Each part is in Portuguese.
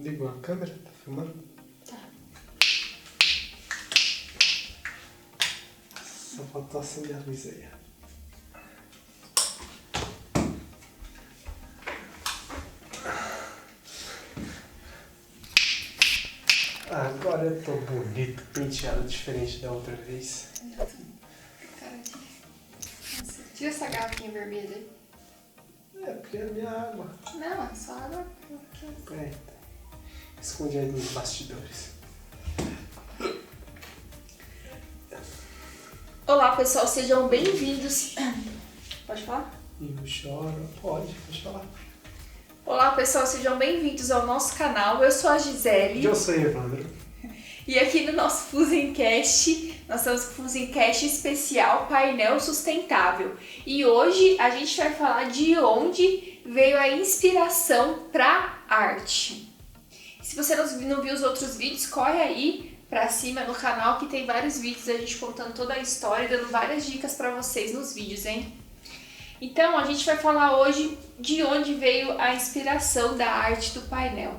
Ligou a câmera? Tá filmando? Tá. Só faltou acender a luz aí. Agora eu tô bonito, penteado diferente da outra vez. Cara de... Nossa, tira essa garrafinha vermelha aí. É, porque é a minha água. Não, é só água. Peraí. Esconde aí nos bastidores. Olá, pessoal, sejam bem-vindos. Pode falar? E o choro. Pode falar. Olá, pessoal, sejam bem-vindos ao nosso canal. Eu sou a Gisele. Eu sou Evandro. E aqui no nosso Fuzencast, nós estamos com o Fuzencast especial Painel Sustentável. E hoje a gente vai falar de onde veio a inspiração para arte. Se você não viu os outros vídeos, corre aí pra cima no canal que tem vários vídeos a gente contando toda a história e dando várias dicas pra vocês nos vídeos, hein? Então a gente vai falar hoje de onde veio a inspiração da arte do painel.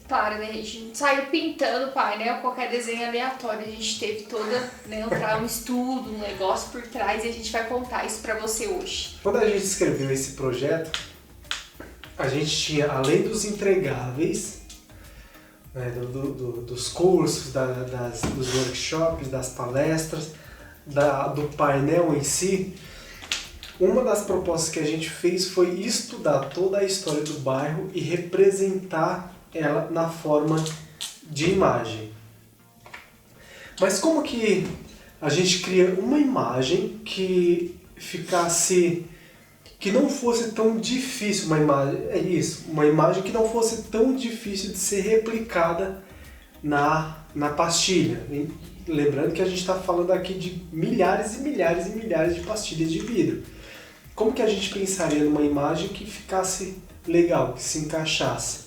Claro, né, a gente não saiu pintando o painel, qualquer desenho aleatório, a gente teve toda, né, um estudo, um negócio por trás e a gente vai contar isso pra você hoje. Quando a gente escreveu esse projeto, a gente tinha, além dos entregáveis, né, dos cursos, dos workshops, das palestras, do painel em si, uma das propostas que a gente fez foi estudar toda a história do bairro e representar ela na forma de imagem. Mas como que a gente cria uma imagem que ficasse, que não fosse tão difícil, uma imagem que não fosse tão difícil de ser replicada na pastilha. Lembrando que a gente está falando aqui de milhares e milhares e milhares de pastilhas de vidro. Como que a gente pensaria numa imagem que ficasse legal, que se encaixasse?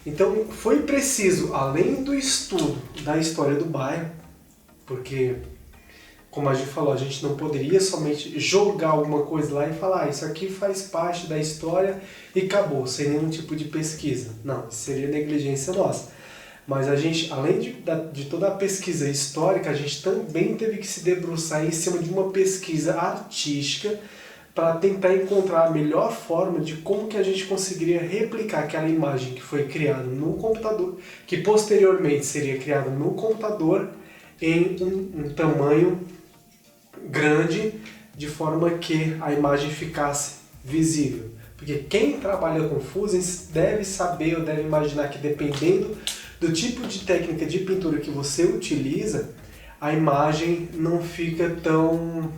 Então foi preciso, além do estudo da história do bairro, porque, como a gente falou, a gente não poderia somente jogar alguma coisa lá e falar isso aqui faz parte da história e acabou, sem nenhum tipo de pesquisa. Não, isso seria negligência nossa. Mas a gente, além de toda a pesquisa histórica, a gente também teve que se debruçar em cima de uma pesquisa artística para tentar encontrar a melhor forma de como que a gente conseguiria replicar aquela imagem que foi criada no computador, que posteriormente seria criada no computador, em um tamanho grande, de forma que a imagem ficasse visível. Porque quem trabalha com fusens deve saber ou deve imaginar que, dependendo do tipo de técnica de pintura que você utiliza, a imagem não fica tão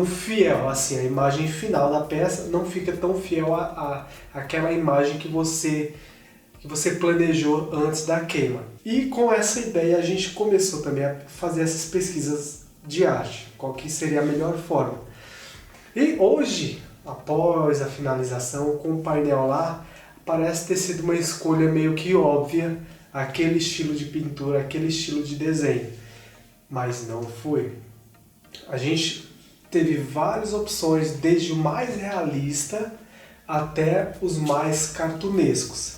fiel, assim, a imagem final da peça não fica tão fiel àquela imagem que você planejou antes da queima. E com essa ideia a gente começou também a fazer essas pesquisas de arte, qual que seria a melhor forma. E hoje, após a finalização com o painel lá, parece ter sido uma escolha meio que óbvia, aquele estilo de pintura, aquele estilo de desenho. Mas não foi. A gente teve várias opções, desde o mais realista até os mais cartunescos.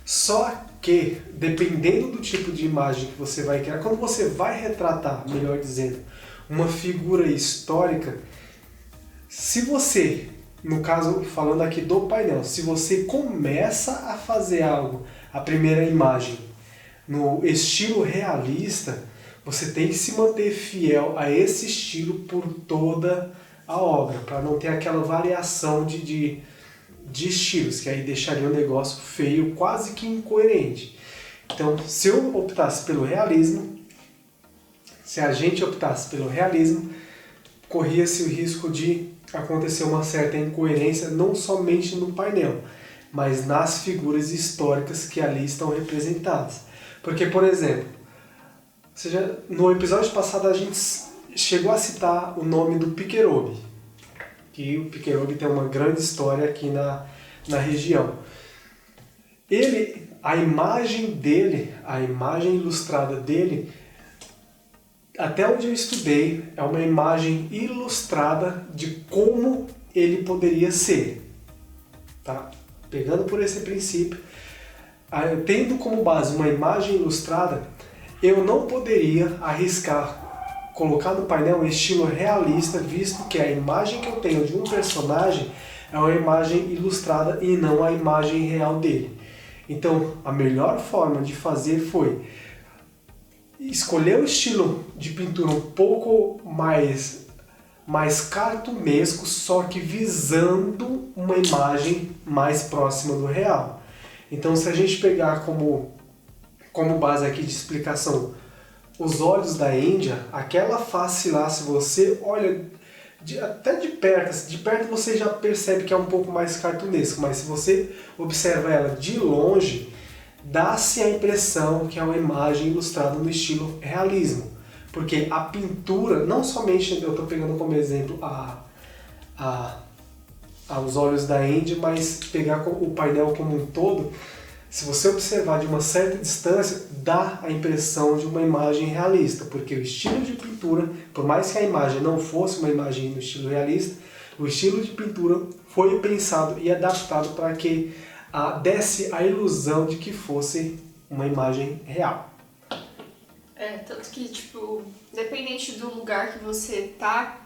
Só que, dependendo do tipo de imagem que você vai criar, quando você vai retratar, melhor dizendo, uma figura histórica, se você, no caso, falando aqui do painel, se você começa a fazer algo, a primeira imagem, no estilo realista, você tem que se manter fiel a esse estilo por toda a obra, para não ter aquela variação de estilos, que aí deixaria o negócio feio, quase que incoerente. Então, se eu optasse pelo realismo, se a gente optasse pelo realismo, corria-se o risco de acontecer uma certa incoerência, não somente no painel, mas nas figuras históricas que ali estão representadas. Porque, por exemplo, no episódio passado a gente chegou a citar o nome do Piquerobbe, que o Piquerobbe tem uma grande história aqui na região. A imagem dele, a imagem ilustrada dele, até onde eu estudei, é uma imagem ilustrada de como ele poderia ser. Tá? Pegando por esse princípio, tendo como base uma imagem ilustrada, eu não poderia arriscar colocar no painel um estilo realista, visto que a imagem que eu tenho de um personagem é uma imagem ilustrada e não a imagem real dele. Então, a melhor forma de fazer foi escolher um estilo de pintura um pouco mais cartunesco, só que visando uma imagem mais próxima do real. Então, se a gente pegar como base aqui de explicação os olhos da Índia, aquela face lá, se você olha até de perto você já percebe que é um pouco mais cartunesco, mas se você observa ela de longe, dá-se a impressão que é uma imagem ilustrada no estilo realismo. Porque a pintura, não somente eu estou pegando como exemplo os olhos da Índia, mas pegar o painel como um todo, se você observar de uma certa distância, dá a impressão de uma imagem realista, porque o estilo de pintura, por mais que a imagem não fosse uma imagem no estilo realista, o estilo de pintura foi pensado e adaptado para que desse a ilusão de que fosse uma imagem real. Tanto que, tipo, dependente do lugar que você tá,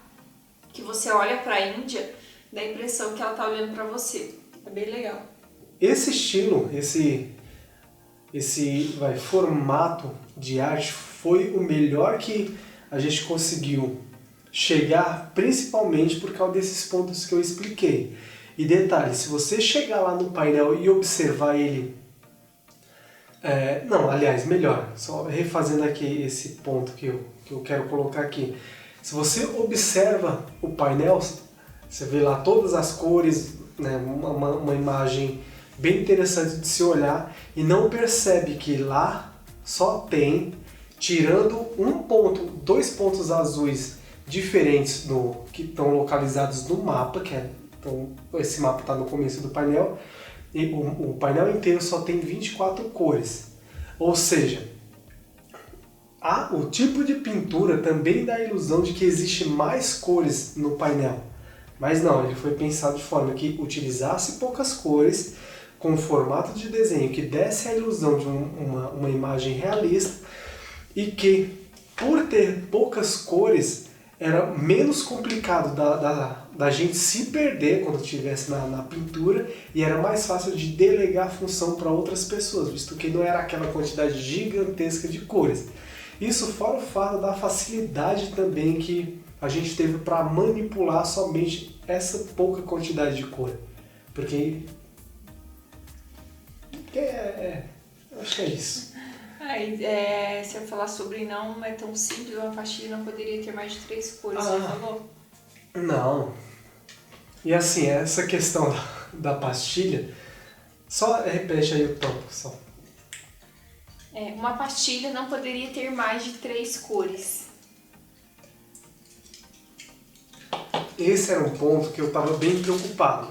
que você olha pra Índia, dá a impressão que ela tá olhando pra você. É bem legal. Esse estilo, esse formato de arte foi o melhor que a gente conseguiu chegar, principalmente por causa desses pontos que eu expliquei. E detalhe, se você chegar lá no painel e observar ele... melhor, só refazendo aqui esse ponto que eu quero colocar aqui. Se você observa o painel, você vê lá todas as cores, né, uma imagem bem interessante de se olhar, e não percebe que lá só tem, tirando dois pontos azuis diferentes que estão localizados no mapa, então esse mapa está no começo do painel, e o painel inteiro só tem 24 cores. Ou seja, o tipo de pintura também dá a ilusão de que existe mais cores no painel. Mas não, ele foi pensado de forma que utilizasse poucas cores, com um formato de desenho que desse a ilusão de uma imagem realista, e que, por ter poucas cores, era menos complicado da gente se perder quando estivesse na pintura, e era mais fácil de delegar a função para outras pessoas, visto que não era aquela quantidade gigantesca de cores. Isso fora o fato da facilidade também que a gente teve para manipular somente essa pouca quantidade de cor. Porque acho que é isso. Se eu falar sobre não é tão simples, uma pastilha não poderia ter mais de 3 cores, você falou? Não. E assim, essa questão da pastilha, só repete aí o tópico, só. Uma pastilha não poderia ter mais de 3 cores. Esse era um ponto que eu estava bem preocupado.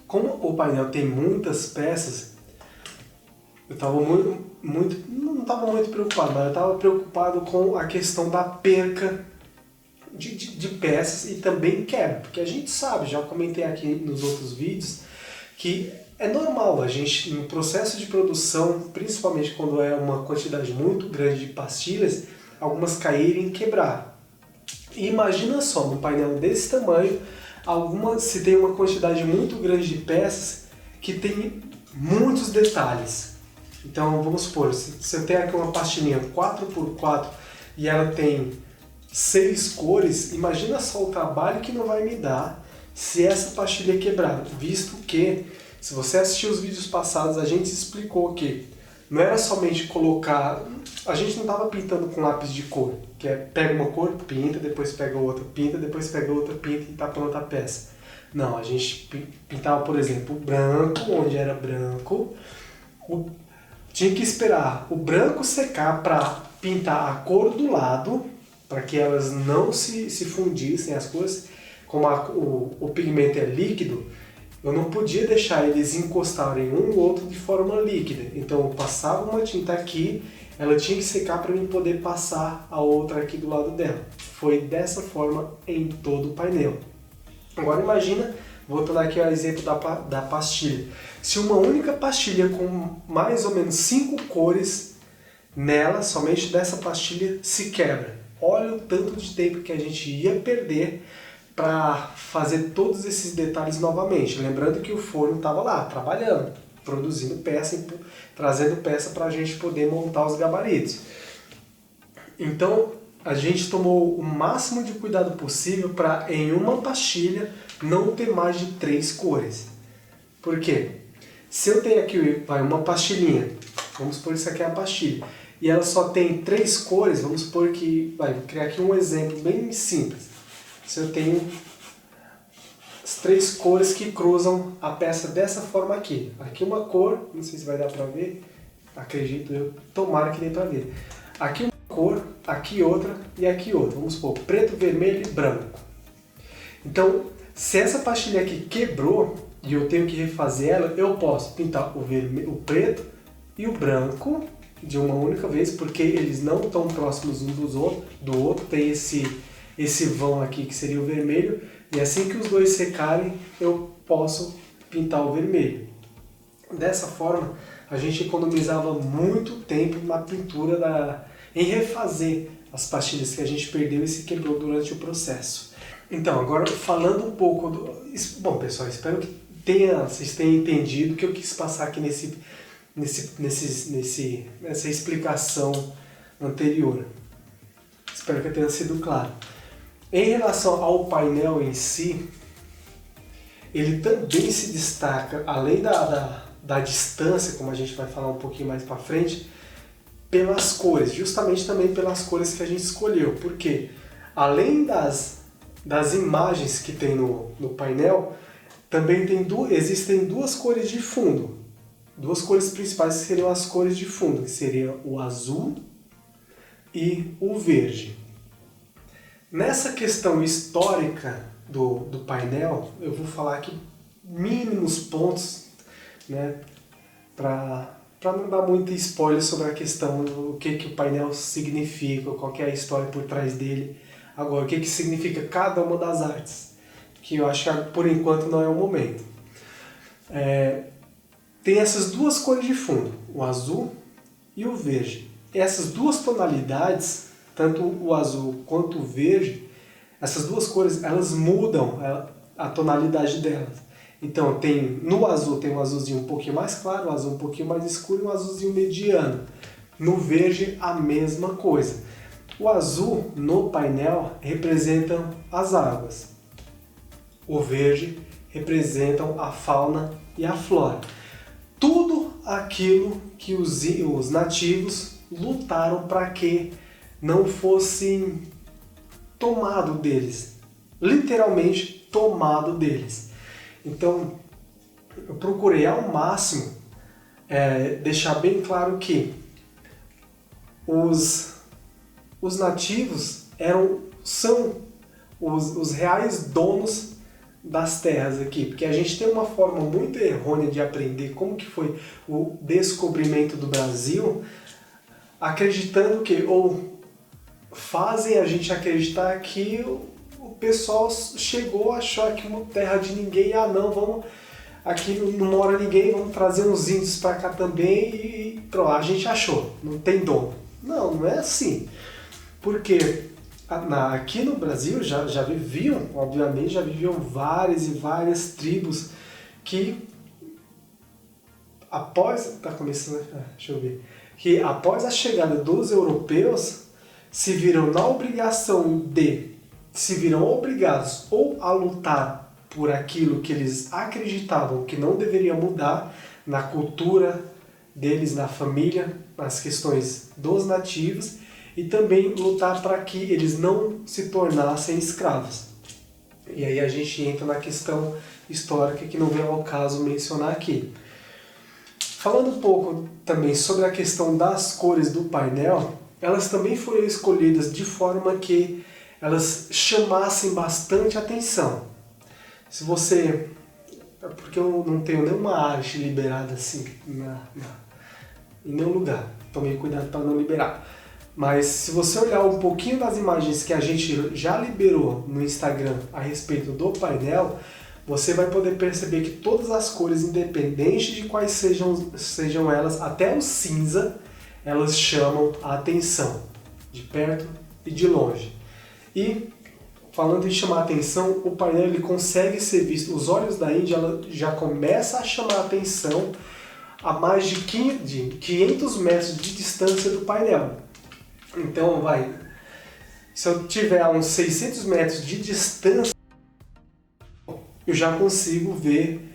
Como o painel tem muitas peças, eu estava não estava muito preocupado, mas eu estava preocupado com a questão da perca de peças e também quebra, porque a gente sabe, já comentei aqui nos outros vídeos, que é normal a gente, no processo de produção, principalmente quando é uma quantidade muito grande de pastilhas, algumas caírem e quebrar. E imagina só, num painel desse tamanho, se tem uma quantidade muito grande de peças que tem muitos detalhes. Então vamos supor, se eu tenho aqui uma pastilhinha 4x4 e ela tem 6 cores, imagina só o trabalho que não vai me dar se essa pastilha quebrar, visto que, se você assistiu os vídeos passados, a gente explicou que não era somente colocar... A gente não estava pintando com lápis de cor, que pega uma cor, pinta, depois pega outra, pinta, depois pega outra, pinta e está pronta a peça. Não, a gente pintava, por exemplo, o branco, onde era branco, tinha que esperar o branco secar para pintar a cor do lado, para que elas não se fundissem as cores. Como o pigmento é líquido, eu não podia deixar eles encostarem um no outro de forma líquida. Então eu passava uma tinta aqui, ela tinha que secar para mim poder passar a outra aqui do lado dela. Foi dessa forma em todo o painel. Agora imagina voltando aqui ao exemplo da pastilha. Se uma única pastilha com mais ou menos 5 cores nela, somente dessa pastilha, se quebra. Olha o tanto de tempo que a gente ia perder para fazer todos esses detalhes novamente. Lembrando que o forno estava lá, trabalhando, produzindo peça, trazendo peça para a gente poder montar os gabaritos. Então, a gente tomou o máximo de cuidado possível para, em uma pastilha, não ter mais de 3 cores. Por quê? Se eu tenho aqui uma pastilhinha, vamos supor que isso aqui é a pastilha, e ela só tem 3 cores, vamos supor que, vou criar aqui um exemplo bem simples. Se eu tenho as 3 cores que cruzam a peça dessa forma aqui. Aqui uma cor, não sei se vai dar para ver, acredito eu, tomara que dê para ver. Aqui uma cor, aqui outra e aqui outra. Vamos supor, preto, vermelho e branco. Então, se essa pastilha aqui quebrou e eu tenho que refazer ela, eu posso pintar o preto e o branco de uma única vez, porque eles não estão próximos um do outro, tem esse vão aqui que seria o vermelho, e assim que os dois secarem, eu posso pintar o vermelho. Dessa forma, a gente economizava muito tempo na pintura, em refazer as pastilhas que a gente perdeu e se quebrou durante o processo. Então, agora falando um pouco Bom, pessoal, espero que vocês tenham entendido o que eu quis passar aqui nessa explicação anterior. Espero que tenha sido claro. Em relação ao painel em si, ele também se destaca, além da distância, como a gente vai falar um pouquinho mais para frente, pelas cores, justamente também pelas cores que a gente escolheu. Porque além das imagens que tem no painel, também existem 2 cores de fundo. 2 cores principais que seriam as cores de fundo, que seriam o azul e o verde. Nessa questão histórica do painel, eu vou falar aqui mínimos pontos, né, para não dar muito spoiler sobre a questão do que o painel significa, qual que é a história por trás dele. Agora, o que significa cada uma das artes, que eu acho que por enquanto não é o momento. Tem essas 2 cores de fundo, o azul e o verde. Essas 2 tonalidades, tanto o azul quanto o verde, essas 2 cores, elas mudam a tonalidade delas. Então, no azul tem um azulzinho um pouquinho mais claro, um azul um pouquinho mais escuro e um azulzinho mediano. No verde, a mesma coisa. O azul, no painel, representa as águas. O verde representam a fauna e a flora. Tudo aquilo que os nativos lutaram para que não fosse tomado deles. Literalmente tomado deles. Então, eu procurei ao máximo deixar bem claro que os nativos são os reais donos das terras aqui, porque a gente tem uma forma muito errônea de aprender como que foi o descobrimento do Brasil, acreditando que, ou fazem a gente acreditar que o pessoal chegou, achou que uma terra de ninguém, aqui não mora ninguém, vamos trazer uns índios para cá também e pronto, a gente achou, não tem dono. Não é assim, porque aqui no Brasil já viviam várias e várias tribos que após a chegada dos europeus se viram obrigados ou a lutar por aquilo que eles acreditavam que não deveria mudar na cultura deles, na família, nas questões dos nativos, e também lutar para que eles não se tornassem escravos. E aí a gente entra na questão histórica que não vem ao caso mencionar aqui. Falando um pouco também sobre a questão das cores do painel, elas também foram escolhidas de forma que elas chamassem bastante atenção. Porque eu não tenho nenhuma arte liberada assim em nenhum lugar, tomei cuidado para não liberar. Mas se você olhar um pouquinho das imagens que a gente já liberou no Instagram a respeito do painel, você vai poder perceber que todas as cores, independente de quais sejam elas, até o cinza, elas chamam a atenção, de perto e de longe. E, falando em chamar a atenção, o painel ele consegue ser visto, os olhos da Índia ela já começa a chamar a atenção a mais de 500 metros de distância do painel. Então, se eu tiver a uns 600 metros de distância, eu já consigo ver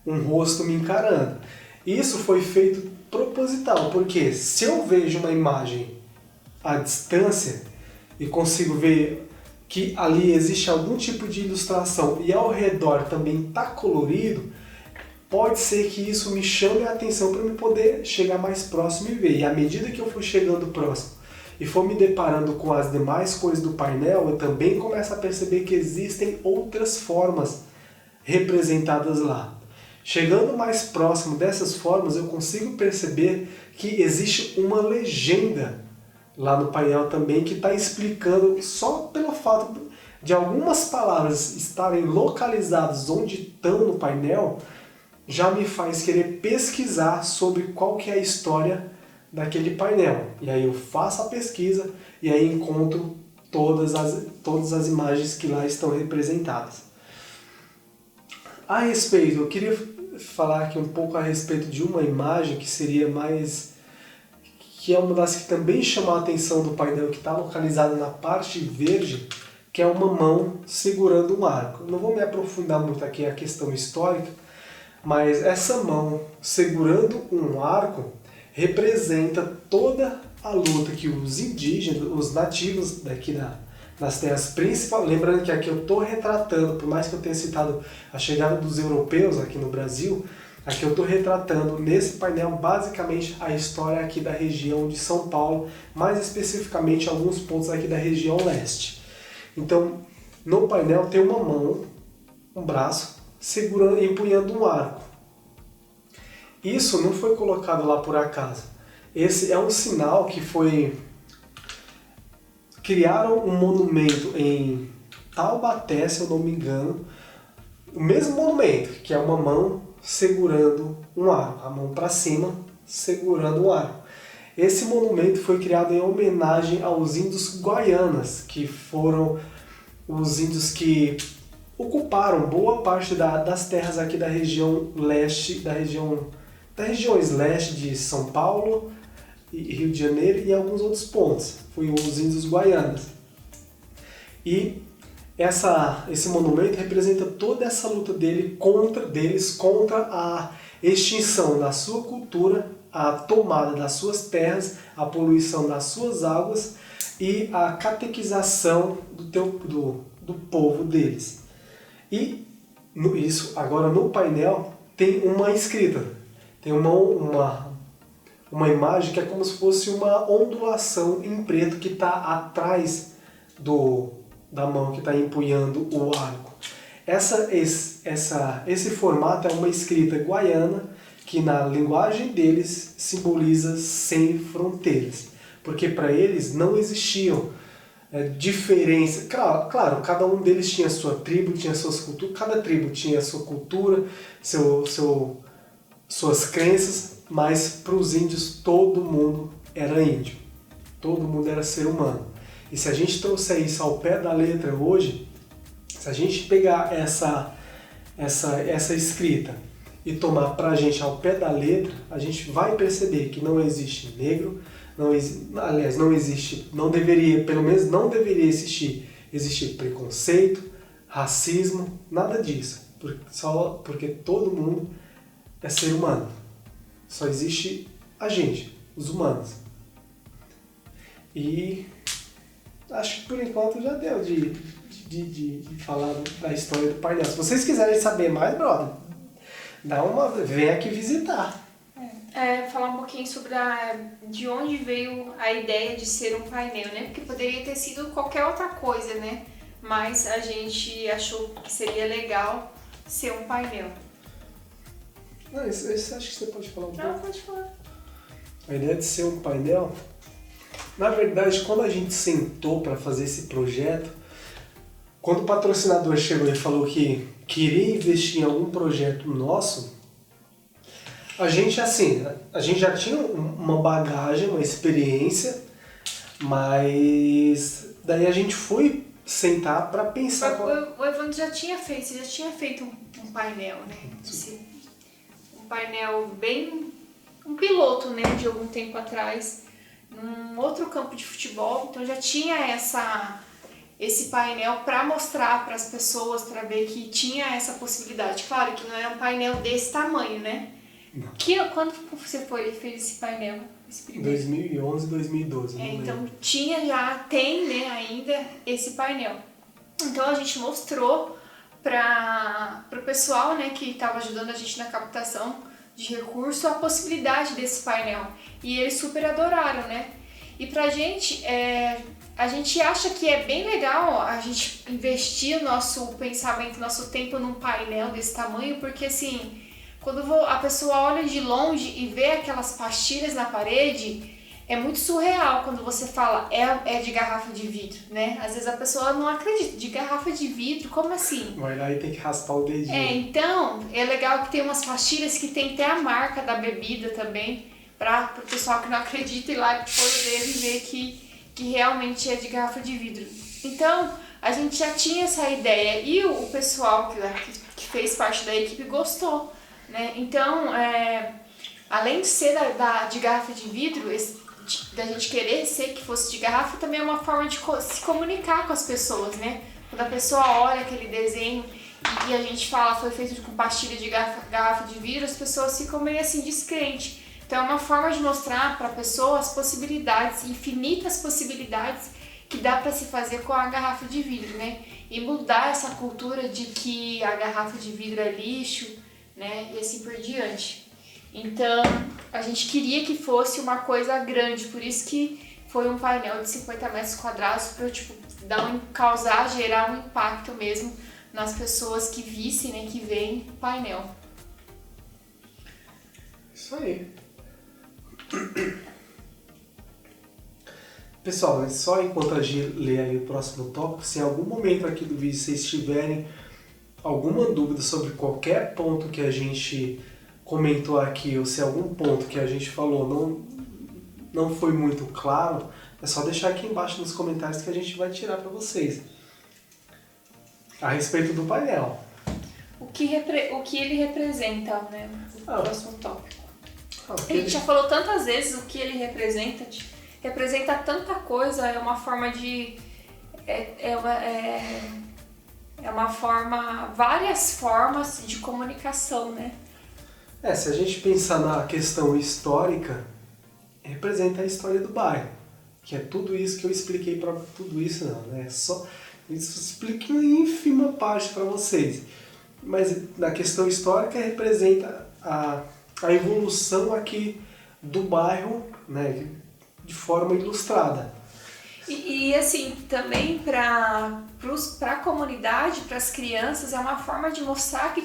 um rosto me encarando. Isso foi feito proposital, porque se eu vejo uma imagem à distância e consigo ver que ali existe algum tipo de ilustração e ao redor também está colorido, pode ser que isso me chame a atenção para eu poder chegar mais próximo e ver. E à medida que eu for chegando próximo e for me deparando com as demais cores do painel, eu também começo a perceber que existem outras formas representadas lá. Chegando mais próximo dessas formas, eu consigo perceber que existe uma legenda lá no painel também que está explicando, só pelo fato de algumas palavras estarem localizadas onde estão no painel, já me faz querer pesquisar sobre qual que é a história daquele painel. E aí eu faço a pesquisa e aí encontro todas as imagens que lá estão representadas. A respeito, eu queria falar aqui um pouco a respeito de uma imagem que é uma das que também chama a atenção do painel, que está localizada na parte verde, que é uma mão segurando um arco. Eu não vou me aprofundar muito aqui na questão histórica, mas essa mão segurando um arco representa toda a luta que os indígenas, os nativos daqui das terras principais, lembrando que aqui eu estou retratando, por mais que eu tenha citado a chegada dos europeus aqui no Brasil, aqui eu estou retratando nesse painel basicamente a história aqui da região de São Paulo, mais especificamente alguns pontos aqui da região leste. Então, no painel tem uma mão, um braço, segurando e empunhando um arco. Isso não foi colocado lá por acaso. Esse é um sinal que foi... Criaram um monumento em Taubaté, se eu não me engano, o mesmo monumento, que é uma mão segurando um arco, a mão para cima segurando um arco. Esse monumento foi criado em homenagem aos índios Guaianas, que foram os índios que ocuparam boa parte das terras aqui da região leste, das regiões leste de São Paulo e Rio de Janeiro e alguns outros pontos. Foi os índios Guaianas. E esse monumento representa toda essa luta deles contra a extinção da sua cultura, a tomada das suas terras, a poluição das suas águas e a catequização do povo deles. E agora no painel tem uma escrita, tem uma imagem que é como se fosse uma ondulação em preto que está atrás da mão que está empunhando o arco. Esse formato é uma escrita guaiana que na linguagem deles simboliza sem fronteiras, porque para eles não existiam diferença. Claro, cada um deles tinha sua tribo, tinha suas culturas, cada tribo tinha sua cultura, suas crenças, mas para os índios todo mundo era índio, todo mundo era ser humano. E se a gente trouxer isso ao pé da letra hoje, se a gente pegar essa escrita e tomar para a gente ao pé da letra, a gente vai perceber que não existe negro, pelo menos não deveria existir preconceito, racismo, nada disso, porque todo mundo é ser humano. Só existe a gente, os humanos. E acho que por enquanto já deu de falar da história do painel. Se vocês quiserem saber mais, brother, vem aqui visitar. Falar um pouquinho sobre de onde veio a ideia de ser um painel, né? Porque poderia ter sido qualquer outra coisa, né? Mas a gente achou que seria legal ser um painel. Não, isso acho que você pode falar um pouco. Não, pode falar. A ideia de ser um painel, na verdade, quando a gente sentou para fazer esse projeto, quando o patrocinador chegou e falou que querer investir em algum projeto nosso, a gente já tinha uma bagagem, uma experiência, mas daí a gente foi sentar para pensar. O Evandro já tinha feito um painel, né? Um painel bem... um piloto, né, de algum tempo atrás, num outro campo de futebol, então já tinha esse painel para mostrar para as pessoas, para ver que tinha essa possibilidade. Claro que não era um painel desse tamanho, né? Quando você fez esse painel? Em 2011, 2012. Então tem, né, ainda esse painel. Então a gente mostrou para o pessoal, né, que estava ajudando a gente na captação de recurso a possibilidade desse painel. E eles super adoraram, né? E pra gente, a gente acha que é bem legal a gente investir nosso pensamento, nosso tempo num painel desse tamanho, porque assim, quando a pessoa olha de longe e vê aquelas pastilhas na parede, é muito surreal quando você fala é de garrafa de vidro, né? Às vezes a pessoa não acredita, de garrafa de vidro, como assim? Vai lá e tem que raspar o dedinho. Então, é legal que tem umas pastilhas que tem até a marca da bebida também, para o pessoal que não acredita ir lá e poder ver que realmente é de garrafa de vidro. Então, a gente já tinha essa ideia e o pessoal que fez parte da equipe gostou, né? Então, além de ser de garrafa de vidro, da gente querer ser que fosse de garrafa, também é uma forma de se comunicar com as pessoas, né? Quando a pessoa olha aquele desenho e a gente fala foi feito com pastilha de garrafa de vidro, as pessoas ficam meio assim descrentes. Então é uma forma de mostrar para a pessoa as possibilidades, infinitas possibilidades que dá para se fazer com a garrafa de vidro, né? E mudar essa cultura de que a garrafa de vidro é lixo, né? E assim por diante. Então, a gente queria que fosse uma coisa grande, por isso que foi um painel de 50 metros quadrados para gerar um impacto mesmo nas pessoas que vissem, né, que veem o painel. Isso aí. Pessoal, só enquanto a gente lê aí o próximo tópico, se em algum momento aqui do vídeo vocês tiverem alguma dúvida sobre qualquer ponto que a gente comentou aqui, ou se algum ponto que a gente falou não foi muito claro, é só deixar aqui embaixo nos comentários que a gente vai tirar para vocês. A respeito do painel. O que ele representa, né? O próximo tópico. A gente já falou tantas vezes o que ele representa. Representa tanta coisa, é uma forma de... várias formas de comunicação, né? Se a gente pensar na questão histórica, representa a história do bairro, que é tudo isso que eu expliquei para tudo isso não, né? Só isso expliquei uma ínfima parte para vocês. Mas na questão histórica representa a evolução aqui do bairro, né, de forma ilustrada. E assim, também para a comunidade, para as crianças, é uma forma de mostrar que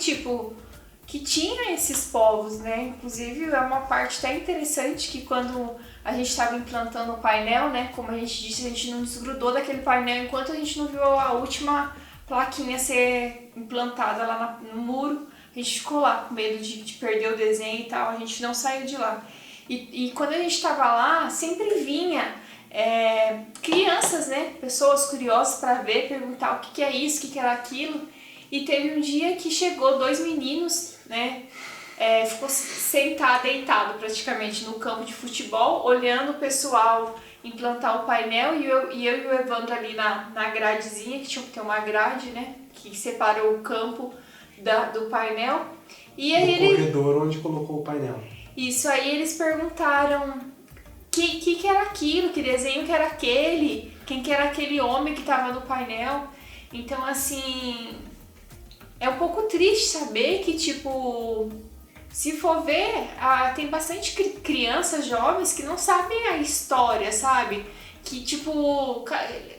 que tinha esses povos, né? Inclusive é uma parte até interessante que quando a gente estava implantando o painel, né? Como a gente disse, a gente não desgrudou daquele painel enquanto a gente não viu a última plaquinha ser implantada lá no muro. A gente ficou lá com medo de perder o desenho e tal, a gente não saiu de lá. E quando a gente estava lá, sempre vinha crianças, né? Pessoas curiosas para ver, perguntar o que é isso, o que era aquilo. E teve um dia que chegou 2 meninos, né? Ficou deitado praticamente no campo de futebol, olhando o pessoal implantar o painel e eu e o Evandro ali na gradezinha, que tinha que ter uma grade, né? Que separou o campo do painel. E aí corredor onde colocou o painel. Isso, aí eles perguntaram que era aquilo, que desenho que era aquele, quem que era aquele homem que estava no painel. Então, assim... É um pouco triste saber que, se for ver, tem bastante crianças jovens que não sabem a história, sabe? Que,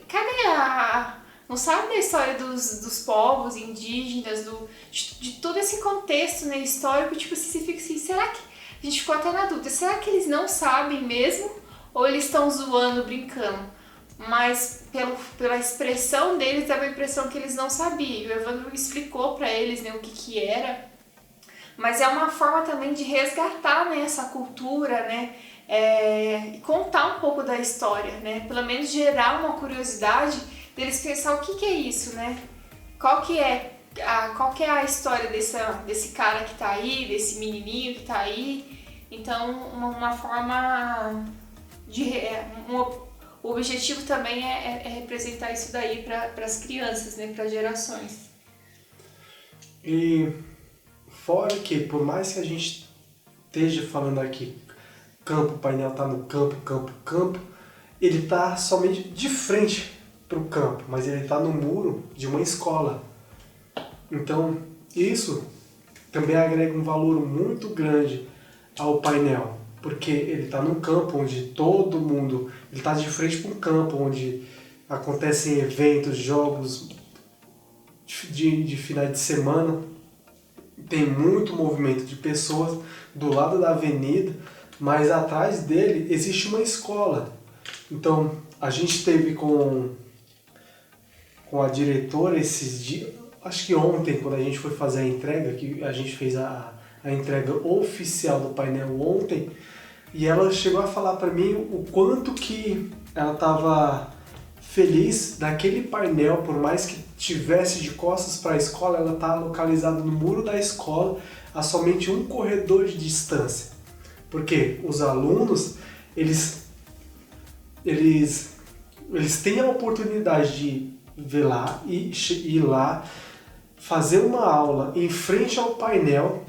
cadê não sabem da história dos povos indígenas, de todo esse contexto, né, histórico, você fica assim, será que... A gente ficou até na dúvida, será que eles não sabem mesmo? Ou eles estão zoando, brincando? Mas... pela expressão deles, dava a impressão que eles não sabiam. O Evandro explicou para eles, né, o que era. Mas é uma forma também de resgatar, né, essa cultura, né, e contar um pouco da história, né, pelo menos gerar uma curiosidade deles pensar o que é isso, né, qual que é a história desse cara que tá aí, desse menininho que tá aí. Então, uma forma de... o objetivo também é representar isso daí para as crianças, né, para gerações. E fora que, por mais que a gente esteja falando aqui, campo, o painel tá no campo, ele tá somente de frente pro campo, mas ele tá no muro de uma escola. Então, isso também agrega um valor muito grande ao painel, porque ele está num campo onde todo mundo, ele está de frente para um campo onde acontecem eventos, jogos de finais de semana, tem muito movimento de pessoas do lado da avenida, mas atrás dele existe uma escola. Então, a gente teve com a diretora esses dias, acho que ontem, quando a gente foi fazer a entrega, que a gente fez a entrega oficial do painel ontem, e ela chegou a falar para mim o quanto que ela estava feliz daquele painel, por mais que tivesse de costas para a escola, ela está localizada no muro da escola, a somente um corredor de distância. Porque os alunos, eles têm a oportunidade de ver lá e ir lá, fazer uma aula em frente ao painel,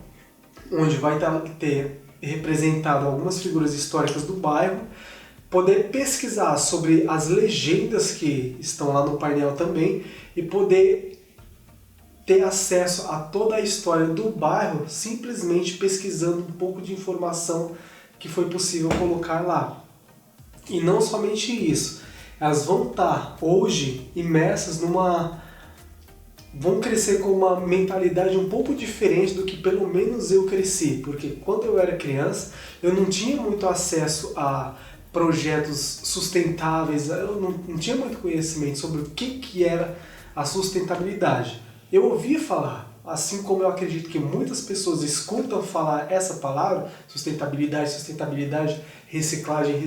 onde vai ter representado algumas figuras históricas do bairro, poder pesquisar sobre as legendas que estão lá no painel também e poder ter acesso a toda a história do bairro simplesmente pesquisando um pouco de informação que foi possível colocar lá. E não somente isso, elas vão estar hoje imersas vão crescer com uma mentalidade um pouco diferente do que pelo menos eu cresci, porque quando eu era criança eu não tinha muito acesso a projetos sustentáveis, eu não tinha muito conhecimento sobre o que era a sustentabilidade. Eu ouvia falar, assim como eu acredito que muitas pessoas escutam falar essa palavra, sustentabilidade, reciclagem,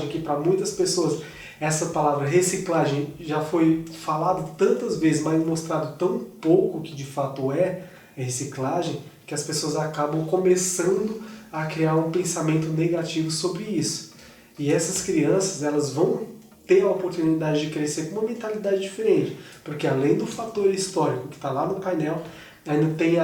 que para muitas pessoas essa palavra reciclagem já foi falado tantas vezes, mas mostrado tão pouco que de fato é reciclagem, que as pessoas acabam começando a criar um pensamento negativo sobre isso. E essas crianças, elas vão ter a oportunidade de crescer com uma mentalidade diferente, porque além do fator histórico que está lá no painel, ainda tem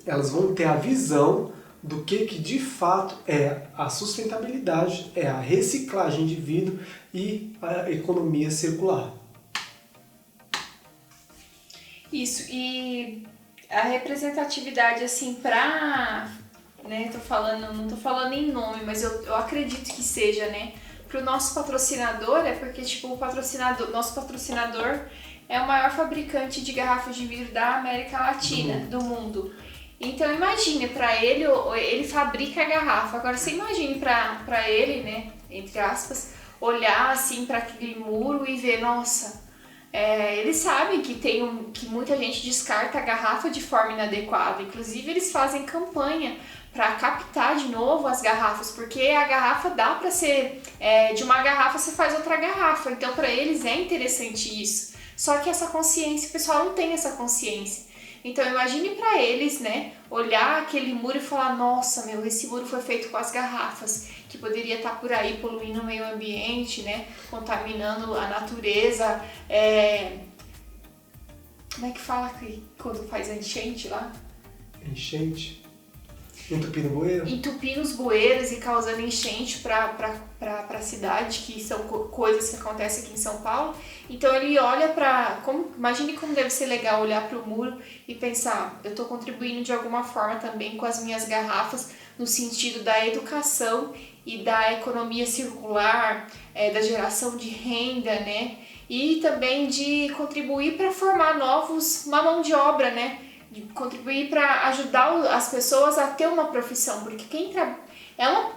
elas vão ter a visão do que de fato é a sustentabilidade, é a reciclagem de vidro e a economia circular. Isso, e a representatividade, assim, né, não tô falando em nome, mas eu acredito que seja, né, pro nosso patrocinador, é porque, tipo, nosso patrocinador é o maior fabricante de garrafas de vidro da América Latina, do mundo. Então imagine, para ele fabrica a garrafa. Agora você imagine para ele, né, entre aspas, olhar assim para aquele muro e ver, nossa, eles sabem que muita gente descarta a garrafa de forma inadequada. Inclusive eles fazem campanha para captar de novo as garrafas, porque a garrafa dá para ser, de uma garrafa você faz outra garrafa. Então para eles é interessante isso. Só que essa consciência, o pessoal não tem essa consciência. Então imagine para eles, né, olhar aquele muro e falar, nossa, esse muro foi feito com as garrafas, que poderia estar por aí poluindo o meio ambiente, né, contaminando a natureza. Como é que fala quando faz a enchente lá? Enchente? Entupindo bueiro? Entupindo os bueiros e causando enchente para a cidade, que são coisas que acontecem aqui em São Paulo. Então ele olha imagine como deve ser legal olhar para o muro e pensar, eu estou contribuindo de alguma forma também com as minhas garrafas no sentido da educação e da economia circular, da geração de renda, né? E também de contribuir para formar uma mão de obra, né? De contribuir para ajudar as pessoas a ter uma profissão, porque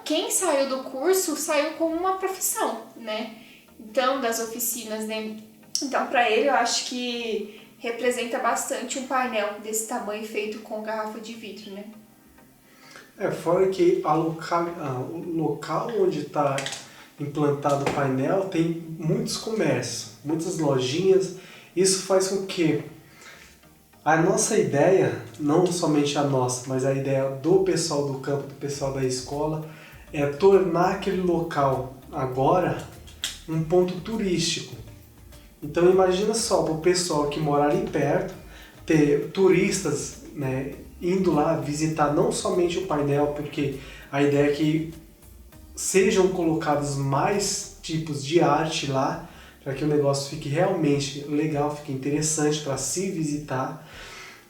quem saiu do curso saiu com uma profissão, né? então das oficinas, né? Então para ele eu acho que representa bastante um painel desse tamanho feito com garrafa de vidro, né? Fora que o local onde está implantado o painel tem muitos comércios, muitas lojinhas. Isso faz com que a nossa ideia, não somente a nossa, mas a ideia do pessoal do campo, do pessoal da escola, é tornar aquele local agora um ponto turístico. Então imagina só para o pessoal que mora ali perto, ter turistas, né, indo lá visitar não somente o painel, porque a ideia é que sejam colocados mais tipos de arte lá, para que o negócio fique realmente legal, fique interessante para se visitar.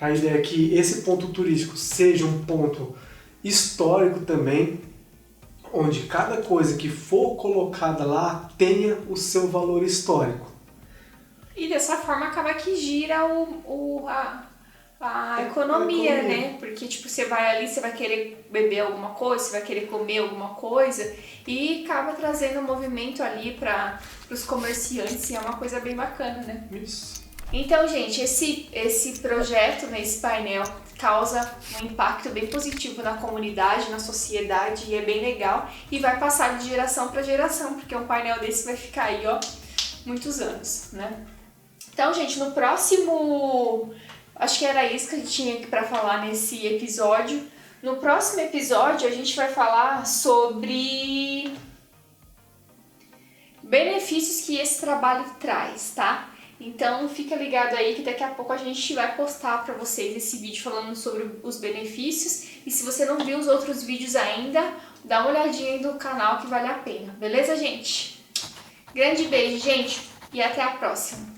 A ideia é que esse ponto turístico seja um ponto histórico também, onde cada coisa que for colocada lá tenha o seu valor histórico. E dessa forma acaba que gira a economia, né? Porque tipo, você vai ali, você vai querer beber alguma coisa, você vai querer comer alguma coisa e acaba trazendo um movimento ali para os comerciantes e é uma coisa bem bacana, né? Isso. Então, gente, esse projeto, né, esse painel causa um impacto bem positivo na comunidade, na sociedade e é bem legal e vai passar de geração para geração, porque um painel desse vai ficar aí, ó, muitos anos, né? Então, gente, no próximo... Acho que era isso que a gente tinha aqui para falar nesse episódio. No próximo episódio, a gente vai falar sobre benefícios que esse trabalho traz, tá? Então, fica ligado aí que daqui a pouco a gente vai postar para vocês esse vídeo falando sobre os benefícios. E se você não viu os outros vídeos ainda, dá uma olhadinha aí no canal que vale a pena. Beleza, gente? Grande beijo, gente, e até a próxima!